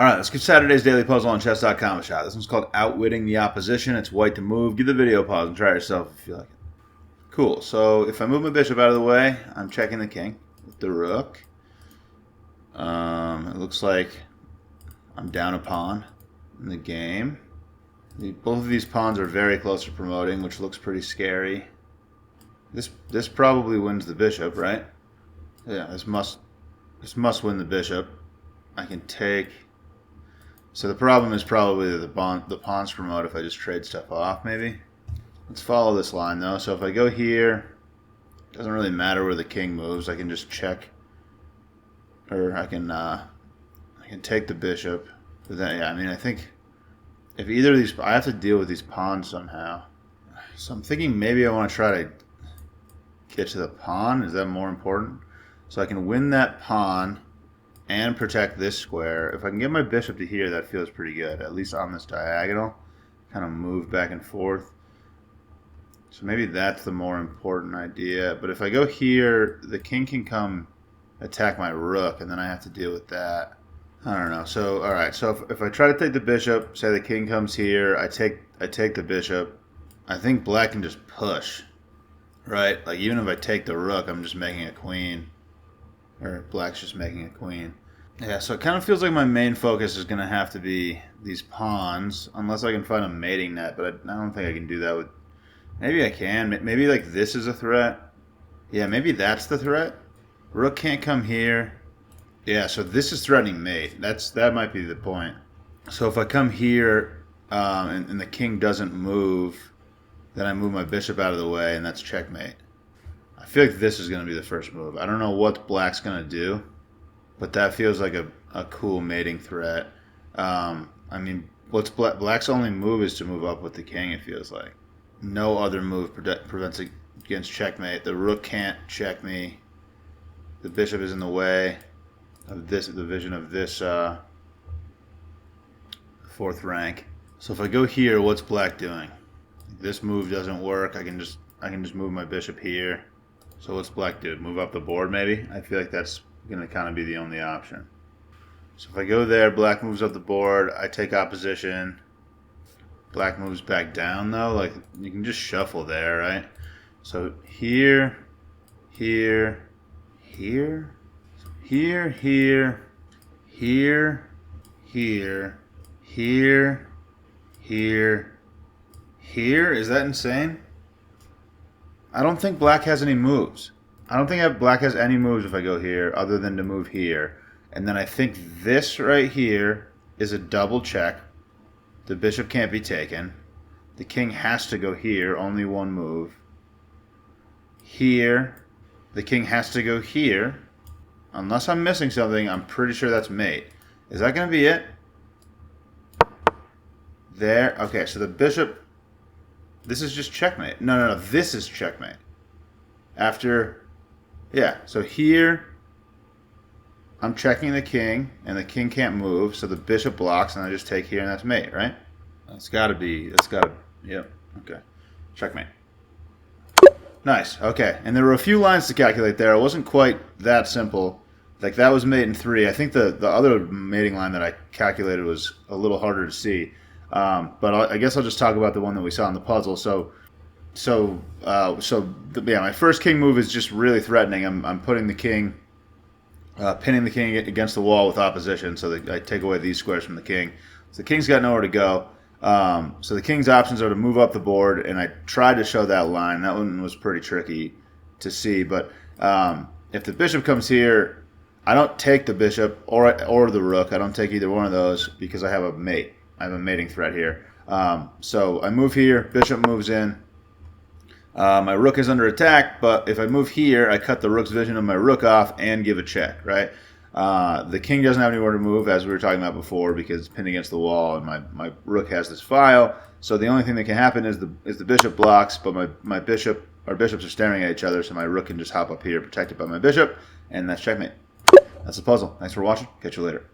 Alright, let's get Saturday's daily puzzle on chess.com a shot. This one's called Outwitting the Opposition. It's white to move. Give the video a pause and try it yourself if you like it. Cool, so if I move my bishop out of the way, I'm checking the king with the rook. It looks like I'm down a pawn in the game. Both of these pawns are very close to promoting, which looks pretty scary. This probably wins the bishop, right? Yeah, this must win the bishop. I can take... So the problem is probably that the pawns promote if I just trade stuff off, maybe. Let's follow this line, though. So if I go here, it doesn't really matter where the king moves. I can just check, or I can take the bishop. But then, yeah, I mean, I think if either of these, I have to deal with these pawns somehow. So I'm thinking maybe I want to try to get to the pawn. Is that more important? So I can win that pawn and protect this square. If I can get my bishop to here, that feels pretty good, at least on this diagonal. Kind of move back and forth. So maybe that's the more important idea. But if I go here, the king can come attack my rook, and then I have to deal with that. I don't know. So, all right. So if I try to take the bishop, say the king comes here, I take the bishop. I think black can just push, right? Like even if I take the rook, I'm just making a queen. Or black's just making a queen. Yeah, so it kind of feels like my main focus is going to have to be these pawns, unless I can find a mating net, but I don't think I can do that with... Maybe I can. Maybe like this is a threat. Yeah, maybe that's the threat. Rook can't come here. Yeah, so this is threatening mate. That might be the point. So if I come here and the king doesn't move, then I move my bishop out of the way, and that's checkmate. I feel like this is going to be the first move. I don't know what black's going to do, but that feels like a cool mating threat. I mean, black's only move is to move up with the king, it feels like. No other move prevents against checkmate. The rook can't check me. The bishop is in the way of the vision of this fourth rank. So if I go here, what's black doing? This move doesn't work. I can just move my bishop here. So what's black do? Move up the board, maybe? I feel like that's going to kind of be the only option. So if I go there, black moves up the board. I take opposition. Black moves back down, though. Like, you can just shuffle there, right? So here, here, here, here, here, here, here, here, here, here. Is that insane? I don't think black has any moves. I don't think black has any moves if I go here other than to move here. And then I think this right here is a double check. The bishop can't be taken. The king has to go here, only one move. Here. The king has to go here. Unless I'm missing something, I'm pretty sure that's mate. Is that going to be it? There. Okay, so the bishop... This is just checkmate. No. This is checkmate. After... Yeah, so here... I'm checking the king, and the king can't move, so the bishop blocks, and I just take here, and that's mate, right? That's gotta be... Yep, okay. Checkmate. Nice, okay. And there were a few lines to calculate there. It wasn't quite that simple. Like, that was mate in 3. I think the other mating line that I calculated was a little harder to see. But I guess I'll just talk about the one that we saw in the puzzle. Yeah, my first king move is just really threatening. I'm putting the king, pinning the king against the wall with opposition, so that I take away these squares from the king. So the king's got nowhere to go. So the king's options are to move up the board, and I tried to show that line. That one was pretty tricky to see, but if the bishop comes here, I don't take the bishop or the rook. I don't take either one of those because I have a mate. I have a mating threat here. So I move here, bishop moves in. My rook is under attack, but if I move here, I cut the rook's vision of my rook off and give a check, right? The king doesn't have anywhere to move, as we were talking about before, because it's pinned against the wall, and my rook has this file. So the only thing that can happen is the bishop blocks, but our bishops are staring at each other, so my rook can just hop up here, protected by my bishop, and that's checkmate. That's the puzzle. Thanks for watching. Catch you later.